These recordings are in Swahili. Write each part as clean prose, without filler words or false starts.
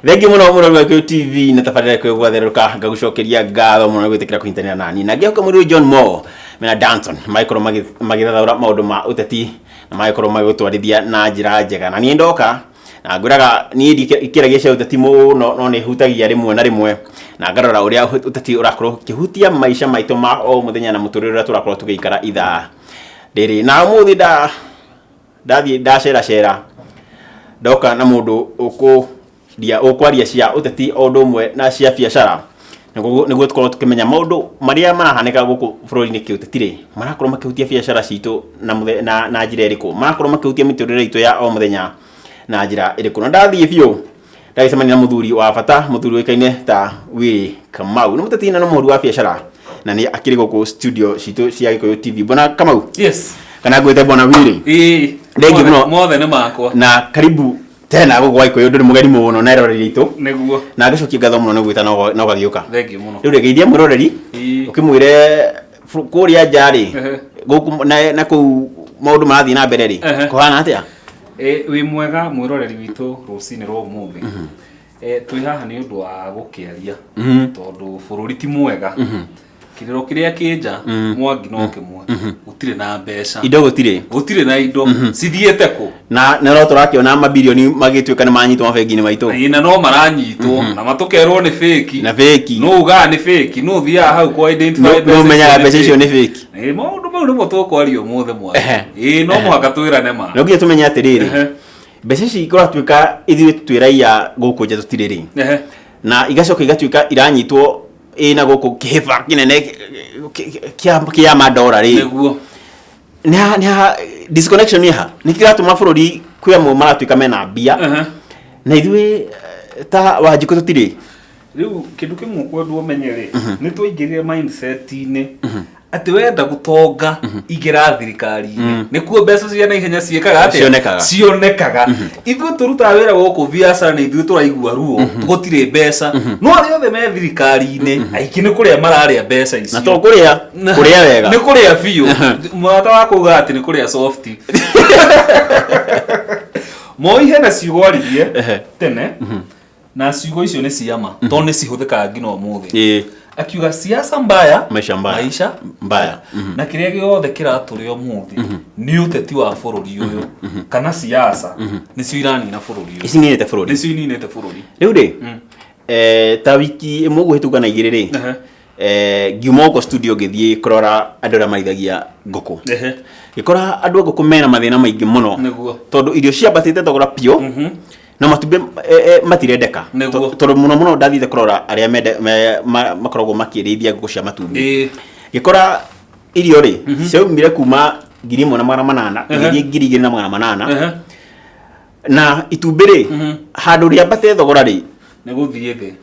Thengi muno muno kwa TV na tafadhali kwa gwatheruka ngagucokeria ngatho muno gwitikira kuhintania nani na ngioka muri John Mo mena Danton Michael magithathaura maundu ma uteti na Michael magutwarithia na njira njega na ni ndoka na nguraga ni ikiragia cia uteti no ni hutagia rimwe na rimwe na ngarora uria uteti urakorwo kihutia maisha maitu ma o muthenya na muturire turakorwo tugiikara itha riri na muthi ndathie ndacera ndoka na mundu dia okwaria cia uteti o ndumwe na cia biacara niguo tukorwo tukimenya maundu maria marahaneka guku bururi-ini kiutetire marakorwo makihutia biacara citu na njira iriku marakorwo makihutia miturire itu ya o muthenya na njira iriku na ndathie biu ndagicemania na muthuri wa bata muthuri wikaine ta Willy Kamau ni muteti na no muhuri wa biacara na ni akiri guku studio citu cia Gikuyu TV bona Kamau. Yes kana gwete bona Willy thengi muno mothe ni makwa na karibu tena gugwa Gikuyu nduri mugeni muno na roreri itu niguo na gacokia ngatho muno ni gwita no gagiuka thengi muno riu regeithia muroreri ukimwire kuria njari guku na ku maundu marathii na mbere ri kuhana atia wi mwega mwiroreri witu rucini ro muthi twi haha ni undu wa gukiaria tondu bururi ti mwega kiriro kiria kinja mwangi no kimwe gutire na mbeca indo gutire na indo cithiete ku na no turakiona mabilioni magituika ni manyitwo mabengi-ini maitu ina no maranyitwo na matukerwo ni fake no uga ni fake no thia hau kwa identify no menya mbeca icio ni fake maundu mau nimo tukwario mothe mwa no mwaka twirane ma no nginya tumenya atiriri mbeca ici ikoratuika ithuĩ twiraia guku nja tutiriri na igacoka igatuika iranyitwo ina guku kihiba kinene kia madolari niguo ni disconnection ni ha nikiratuma bururi kwia mu maratuika mena mbia na ithuĩ ta Wanjiku tutiri riu kindu kimwe kwendu umenyere ni twaingirire mindset-ini ati wenda gutonga igira thirikari-ini nikuo mbeca cia na ihenya ciekaga ati cionekaga ithuĩ turuta wira guku biacara ni ithuĩ turaigua ruo gutire mbeca no ari othe me thirikari-ini aiki ni kuria mararia mbeca icio na to kuria wega ni kuria biu mwata wa kuga ati ni kuria soft moihe na ciugo aririe tene na ciugo icio ni ciama to ni cihuthikaga ngino umuthi akiuga siasa mbaya maisha mbaya na kiria giothe kiraturi umuthi ni uteti wa bururi uyu kana siasa ni cio irani na bururi uyu icinete bururi riu ri ta wiki imwe guhituka na igiri ri ngiuma ko studio ngithie kurora andu aria maithagia nguku gikora andu nguku mena mathina maingi muno tondu irio ciambatite thogora pio na matumbe matirendeka tondu muno ndathite kurora aria makoragwo makirithia nguku cia matumbe gikora irio ri ciaumire kuma 1,800 ngiri 2,800 na itumbe ri handu riambate thogora ri ni guthie thi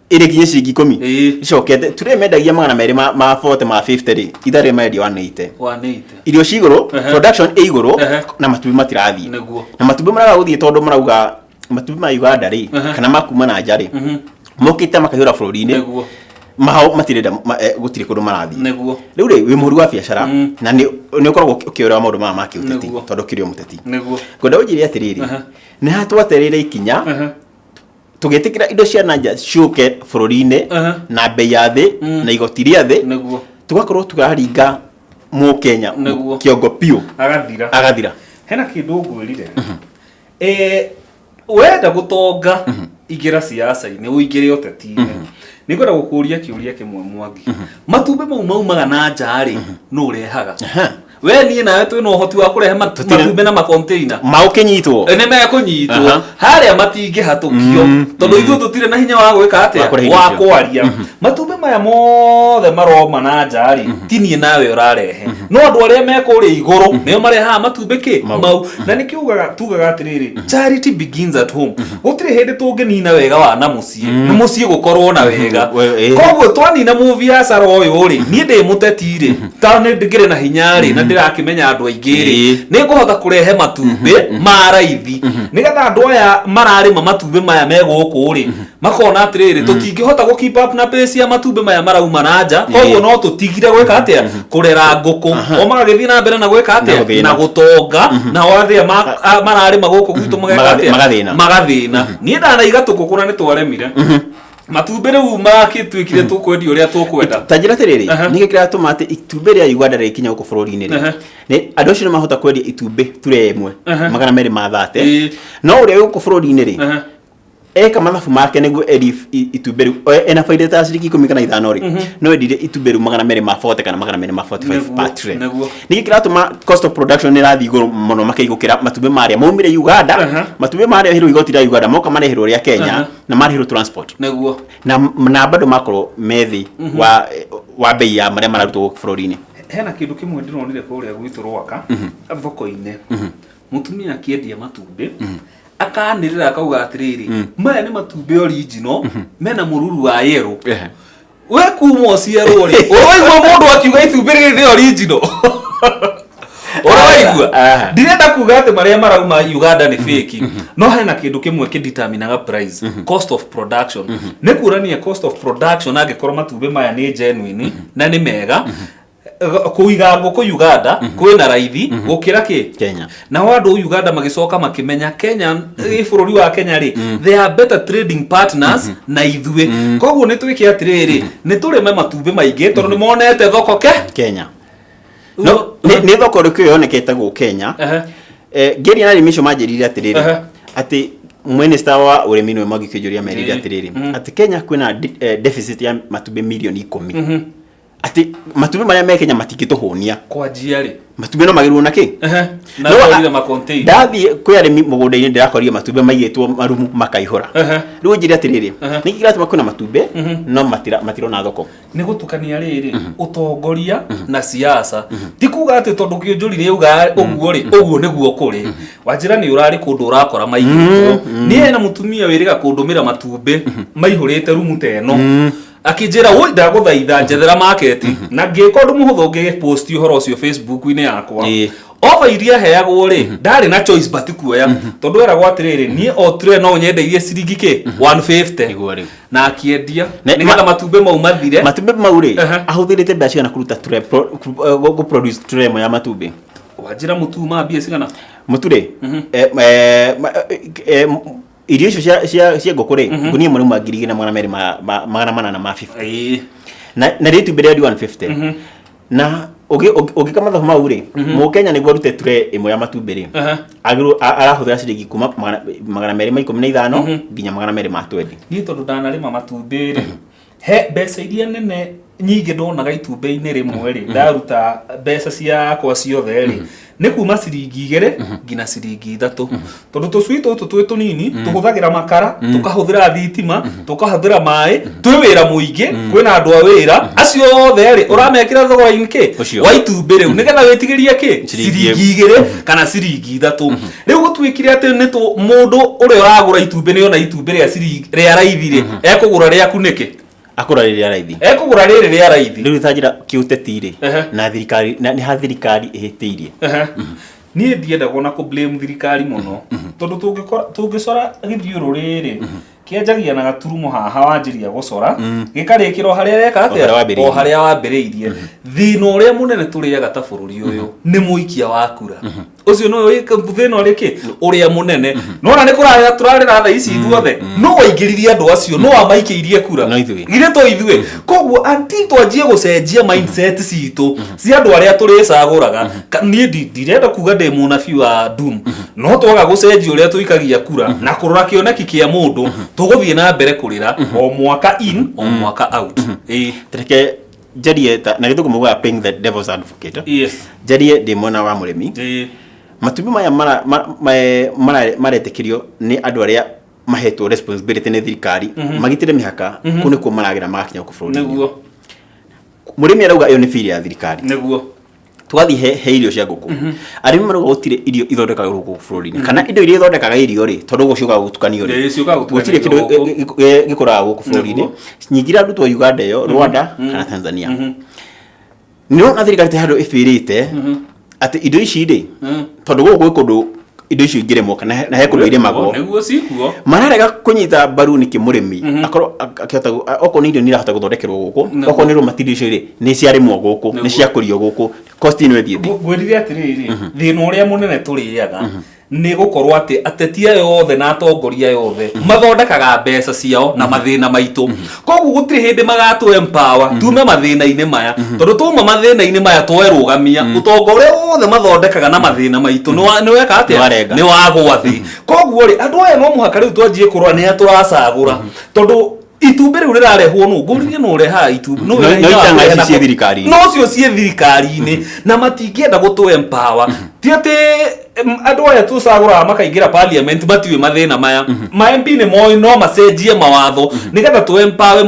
ire kinye ciringi 10 icokete turemendagia 200 ma 40 ma 50 ri ithare mendia 180 irio ciguru production iguru na matumbi matirathi na matumbi maraga guthie tondu marauga matumbi ma Uganda ri kana makuma na njari mokite makahura bururi-ini maho matirenda gutire kundu marathi riu ri wi muhuri wa biacara na ni ukoragwo ukiura maundu ma makiuteti tondu kirio muteti ngoda ujire atiriri ni hatwaterere ikinya tugetikira indo cia nanja ciuke bururi-ini na bei ya thi na igoti ria thi tugakorwo tukaringa mu Kenya kiongo pio agathira hena kindu ngwirire wenda gutonga igira siasa-ini uingire uteti-ini nigwenda gukuria kiuria kimwe Mwangi matumbe maumaga na njari no urehaga we ni nawe twi no hoti wa kurehe matumbe na makonteina maukinyitwo ene me kunyitwo haria matinge hatukio tondu ithu tutire na hinya wa gwika atia wa kwaria matumbe maya mothe maroma na njari tinie nawe urarehe no andu aria me kuri iguru nio mareha matumbe ki mau na nikiugaga tugaga atiriri charity begins at home gutire hindi tunginina wega wa na mucii ni mucii gukorwo na wega koguo twanina mu biacara uyu ri nie ndi muteti ri ta ni ndigire na hinya ri na ndirakimenya andu aingiri ni kuhota kurehe matumbe ma raithi nigetha andu aya mararima matumbe maya meguku ri makona atiriri tutingihota gu keep up na pace ya matumbe maya marauma nanja koguo no tutigire gwika atia kurera nguku o magagithii na mbere na gwika atia na gutonga na wathia mararima guku gwitu magathina ni ndana igatuku kuna ni twaremire matumbe riu makitwikire tukwendia uria tukwenda tajira tiriri nige kira tumate itumbe ria Uganda rikinya guku bururi-ini ni andu acio mahota kwendia itumbe ture imwe magana meri ma 30 no uria guku bururi-ini ri eka mathabu make niguo eri itumbe riu ena faida ta ciringi 15 ri no endire itumbe riu magana meri ma 40 kana magana meri ma 45 per tray nige kira tuma cost of production ni rathi iguru muno makeigukira matumbe maria maumire Uganda matumbe maria hiro igoti ria Uganda moka marehirwo ria Kenya na marehirwo transport neguo na bado makoro methi wa bei ya maria mararutwo bururi-ini hena kindu kimwe ndironire kuria gwitu Rwaka thoko-ini mutumia akiendia matumbe akanirira akauga atiriri maya ni matumbe original mena mururu wa yero we kuma ciero ri oigwa mundu akiuga itumbe riri ni original oraigwa ndirenda kuga ati maria marauma Uganda ni fake no hena kindu kimwe kideterminaga price cost of production ni kurania cost of production angekorwo matumbe maya ni genuine na ni mega kuiga nguku Uganda kwina raithi gukira ki Kenya na wandu Uganda magicoka makimenya Kenya bururi wa Kenya ri they are better trading partners na ithue koguo ni twike atiriri ni turime matumbe maingi tondu ni monete thoko Kenya no ni thoko rikyo yonekete gu Kenya ngeri na rimisho majirire atiriri ati minister wa urimi no magikijuria merire atiriri ati Kenya kwina deficit ya matumbe milioni 10 ati matumbe maria me Kenya matikituhunia kwa jiari matumbe no magirwo na ki na no ma contain dathi kwi arimi mugunda-ini ndirakorire matumbe maigitwo marumu makaihura riu njire atiriri nikira tuma kuna matumbe no matiro na thoko ni gutukania riri utongoria na siasa ti kuga ati tondu kionjuri uga uguo ri uguo niguo kuri wanjira ni urari kundu urakora maigitwo ni ena mutumia wiriga kundumira matumbe maihurite rumu teno akijira woi ndaguthaitha njethera market na ngikondu muhuthu ngipost uhoro ucio Facebook-ini yakwa offer iria heagwo ri ndari na choice but kuoya tondu era gwatiriri ni o tray no nyendeirie ciringi ki 150 na akiendia nigetha matumbe mau mathire matumbe mau ri ahuthirite mbeca cigana kuruta tray go produce tray ya matumbe wajira mutuma mbia cigana muture irio icio cia ngũkũ rĩ ngunia imwe nĩuma 2,250 na rĩtumbĩ rĩa 150 na ũngĩka mathabu mau rĩ mũkenya nĩguo arute tray ĩmwe ya matumbĩ rĩ arahũthĩra ciringi kuma 215 nginya 220 niĩ tondũ ndanarĩma matumbĩ rĩ he mbeca iria nene nyingĩ ndonaga itumbĩ-inĩ rĩmwe rĩ ndaruta mbeca ciakwa ciothe rĩ ni kuma ciringi 2 nginya ciringi 3 tondu tucui tutu twi tunini tuhuthagira makara tukahuthira thitima tukahuthira mai twi wira muingi kwina andu a wira acio othe ri uramekira thogora-ini ki wa itumbĩ riu nigetha witigirie ki ciringi 2 kana ciringi 3 riu gutwikire ati ni mundu uria uragura itumbĩ ni ona itumbĩ ria ciringi ria raithi ri ekugura riaku niki akura riri raithi ekugura riri ria raithi riu thajira kiuteti ri na thirikari ni ha thirikari ihitiirie nie ndienda gona ku blame thirikari muno tondu tungicora githiuru riri kianjagia na gaturumo haha wanjiria gucora gikarikiro haria reka atia o haria wambiriirie thina uria munene turiaga ta bururi uyu ni muikia wa kura ucio no thina uria ki uria munene no na ni kuraya turarira tha ici ithuothe no waingiririe andu acio no amaikiirie kura gire to ithue koguo anti twanjie gucenjia mindset citu cia andu aria turicaguraga nie ndirenda kuga ndi munabii wa doom no twaga gucenjia uria tuikagia kura na kurora kioneki kia mundu tuguthie na mbere kurira o mwaka in o mwaka out tereke jarie na githuko muga playing the devil's advocate yes jarie ndi mwana wa murimi matumbi maya maretekirio ni andu aria mahetwo responsibility ni thirikari magitire mihaka kune ko maragira magakinya ku bururi niguo murimi arauga iyo ni fili ya thirikari niguo twathi he irio cia nguku arimi marauga gutire irio ithondekaga guku bururi kana indo iria ithondekaga irio ri tondu guciuka gutukanio ri gutire kindu gikuraga guku bururi nyingira ndutwo Uganda yo Rwanda kana Tanzania no na thirikari te handu ifirite ati indo ici ri tondu guku kundu indo icio ingiremwo kana na he kundu iremagwo niguo cikuo mararega kunyita mbaru ni kimurimi akoro akihota oko ni indo ni rahota guthondekerwo guku oko ni rumatirio icio ri ni ciaremwo guku ni ciakurio guku cost ino ithie gwirire atiriri thina uria munene turiaga ni gukorwo ati ateti yothe na atongoria yothe mathondekaga mbeca ciao na mathina maitu koguo gutiri hindi magatu empower tume mathina-ini maya tondu tuma mathina-ini maya twerũgamia utongoria wothe mathondekaga na mathina maitu ni weka atia ni wagwa thi koguo ri andu aya no muhaka riu twanjie kurwa ni aturacagura tondu itumbi riu rirarehwo nu nguririe no reha itumbi no itanga cie thirikari no cio cie thirikari-ini na matingienda gutu empower ti ati andu aya tucagura makaingira parliament matiwe mathina maya ma MP ni moi no macenjie mawatho nigetha tu empower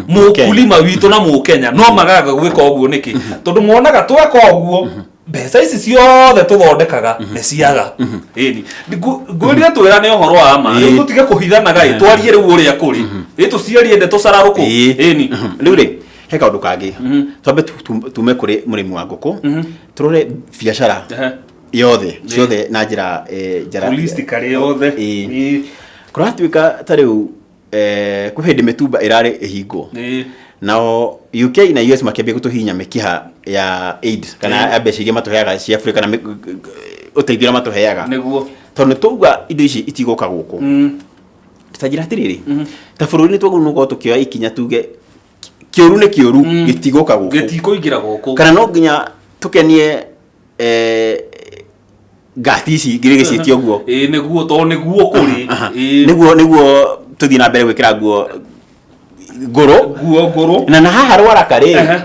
mukulima witu na mukenya no magaga gwika uguo niki tondu muonaga tweka uguo mbeca ici ciothe tuthondekaga ni ciaga ĩni ngwĩrire twĩrane ũhoro wa ma rĩu tũtige kũhithanaga twarie rĩu ũrĩa kũrĩ tuciarie nde tũcararũkũ ĩni rĩu rĩ he kaũndũ kangĩ twambe tume kũrĩ mũrĩmi wa ngũkũ tũrore biacara yothe ciothe na njĩra holistically yothe kũratuĩka ta rĩu kwĩ hĩndĩ mĩtumba ĩrarĩ ĩhingwo nao UK na US makĩambia gũtũhinya mĩkiha ya aid kana mbeca iria matũheaga cia Africa na ũteithio matũheaga nĩguo tondũ tuuga indo ici itigũka gũkũ tutajira atirĩrĩ ta bũrũri nĩ twagũnũgwo tũkĩoya ikinya tuge kĩũru nĩ kĩũru gĩtigũka gũkũ gĩtikũingĩra gũkũ kana no nginya tũkenie ngati ici ngĩrĩ gĩciĩtio ũguo nĩguo tondũ nĩguo kũrĩ nĩguo tũthiĩ na mbere gwĩkĩra nguo ngũrũ na haha rwaraka rĩ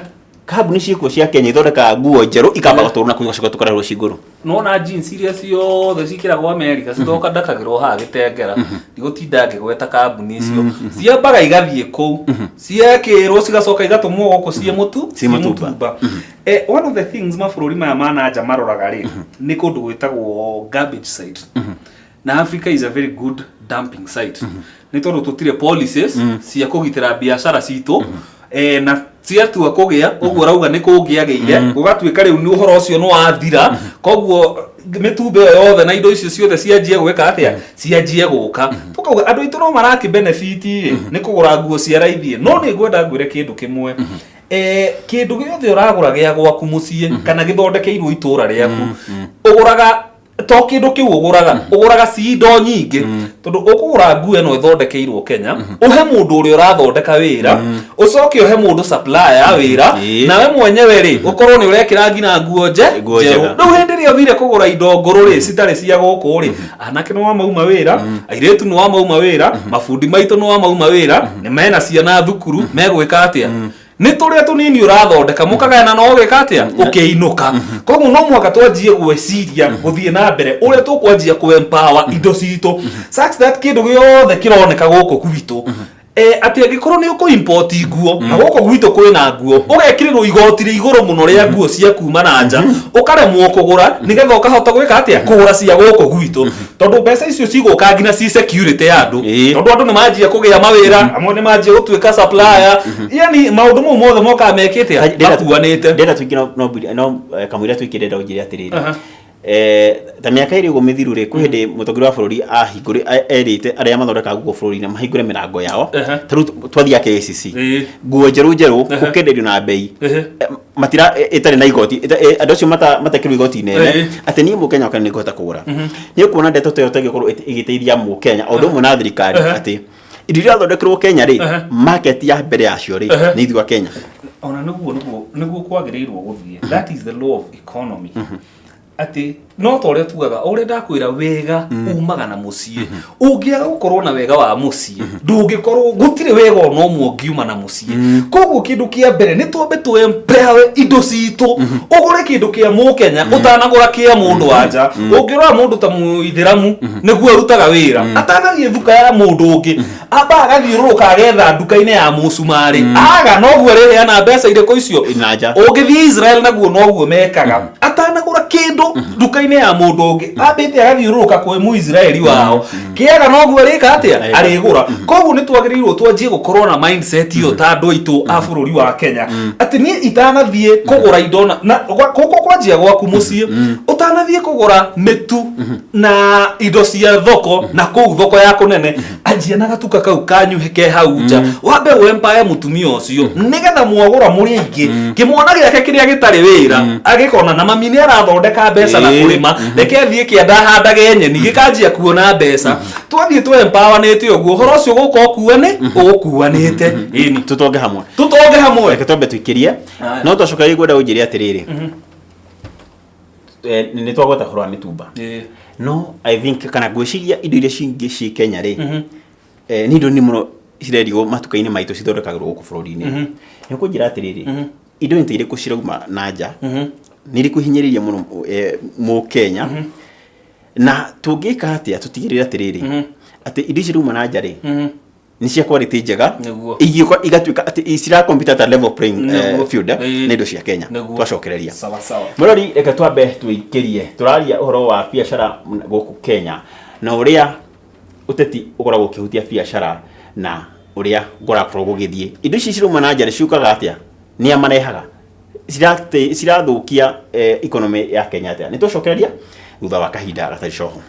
kambuni ciĩkuo cia Kenya ithondekaga nguo njerũ ikamba gũtũrwo na kugacoka tũkarehwo cingũrũ nona jeans iria ciothe cikĩragwo America cithoka ndakagĩrwo haha Gĩtengera ndigũtinda ngĩgweta kambuni icio ciambaga igathiĩ kũu ciekĩrwo cigacoka igatũmwo gũkũ ciĩ mũtumba one of the things mabũrũri maya ma nanja maroraga rĩ nĩ kũndũ gwĩtagwo garbage site na Africa is a very good dumping site nĩ tondũ tũtirĩ policies cia kũgitĩra biacara citũ na ciatua kũgĩa ũguo rauga nĩ kũngĩagĩire gũgatuĩka rĩu nĩ ũhoro ũcio nĩ wathira koguo mĩtumba ĩyo yothe na indo icio ciothe cianjie gwĩka atĩa cianjie gũka tukauga andũ aitũ no maraki benefit nĩ kũgũra nguo cia raithi no nĩ ngwenda ngwĩre kĩndũ kĩmwe kĩndũ gĩothe ũragũra gĩa gwaku mũciĩ kana gĩthondekeirwo itũũra rĩaku ũgũraga to kindu kiu uguraga cindo nyingi tondu ukugura nguo eno ithondekeirwo Kenya uhe mundu uria urathondeka wira ucoke uhe mundu supplier wira nawe mwenyewe ri ukorwo ni urekira ngina nguo njeru riu hindi ria uthire kugura indo nguru ri citari cia guku ri anake no mauma wira airetu no mauma wira mafundi maitu no mauma wira ni mena ciana thukuru megwika atia ni turia tunini urathondeka mukagana no gwika atia ukiinuka koguo no mwaka twanjie gweciria guthie na mbere uria tukwanjia ku empower indo citu such that kindu giothe kironeka guku gwitu ati angikorwo ni uko import nguo na guku gwitu kwina nguo ugekirirwo igoti ri iguru muno ria nguo cia kuma na nja ukaremwo kugura nigetha ukahota gwika atia kugura cia guku gwitu tondu mbeca icio ciguka ngina ci security ya andu tondu andu ni manjia kugia mawira amwe ni manjia gutuika supplier yani maundu mo mothe moka mekite akuanite ndenda twikira no kamwira twikire ndo njire atiriri ta miaka iri gumithirũ ri ku hindi mutongoria wa bururi ahinguri erite aria mathondeka nguo bururi-ini mahingure mirango yao taru twathia KCC nguo njeru ukenderio na bei matira itari na igoti andu acio matakirwo igoti nene ati ni Mukenya kana ni ngota kugura ni kuona ndeto toyote gikorwo igiteithia Mukenya o ndumwe na thirikari ati iria thondekirwo Kenya ri market ya mbere yacio ri ni ithua Kenya ona niguo kwagĩrĩirwo gũthie that is the law of economy ati no tore tugaga ore ndakwira wega umaga na mucie ungiaga gukorwo na wega wa mucie ndungikorwo gutire wega no mwangiuma na mucie koguo kindu kia mbere ni twambe tuempewe indo citu ugure kindu kia Mukenya utanagura kia mundu wanja ungirwa mundu ta muithiramu niguo rutaga wira atanagie thuka ya mundu ungi amba agathiuruka agetha nduka-ini ya musumari aga noguo rĩrĩa na mbeca irĩkũ icio ungithii Israel naguo noguo mekaga atanagura kindu nduka biacara-inĩ ya mũndũ ũngĩ ambĩte agathiũrũrũka kwĩ Mũisiraeli wao kĩaga noguo arĩka atĩa arĩgũra. Koguo nĩ twagĩrĩirwo twanjie gũkorwo na mindset ĩyo ta andũ aitũ a bũrũri wa Kenya atĩ niĩ itanathiĩ kũgũra indo na gũkũ kwanjia gwaku mũciĩ ũtanathiĩ kũgũra mĩtu na indo cia thoko na kũu thoko ya kũnene, anjia na gatuka kau kanyuhe ke hau nja wambe wempire mũtumia ũcio nĩgetha mwagũra mũrĩ aingĩ kĩmwana gĩake kĩrĩa gĩtarĩ wĩra agĩkona na mami nĩ arathondeka mbeca na kũrĩma reke thiĩ kĩanda handage nyeni gĩkanjia kuona mbeca twathiĩ twempoweranĩte ũguo ũhoro ũcio gũka ũkuanĩte ĩni tutonge hamwe reke twambe tũikĩrie no twacoka igwenda ũnjĩre atĩrĩrĩ nĩ twagweta ũhoro wa mĩtumba no I think kana gwĩciria indo iria cingĩ ci Kenya rĩ nĩ indo nĩ mũno cirendio matuka-inĩ maitũ cithondekagĩrwo gũkũ bũrũri-inĩ nĩ kũnjĩra atĩrĩrĩ indo nĩ irĩkũ cirauma na nja nĩ irĩkũ hinyĩrĩria mũno Mũkenya na tũngĩka atĩa tũtigĩrĩre atĩrĩrĩ atĩ indo ici cirauma na nja rĩ ni cia quality njega igatuĩka atĩ cira compete at a level playing field na indo cia Kenya twacokereria sawa sawa. Mũrori reke twambe twĩkĩrie tũraria ũhoro wa biacara gũkũ Kenya na ũrĩa ũteti ũkoragwo ũkĩhutia biacara na ũrĩa gũrakorwo gũgĩthiĩ. Indo ici cirauma na nja ciukaga atĩa nĩ amarehaga cirathũkia economy ya Kenya atĩa? Nĩ tũcokereria thutha wa kahinda gatarĩ coho.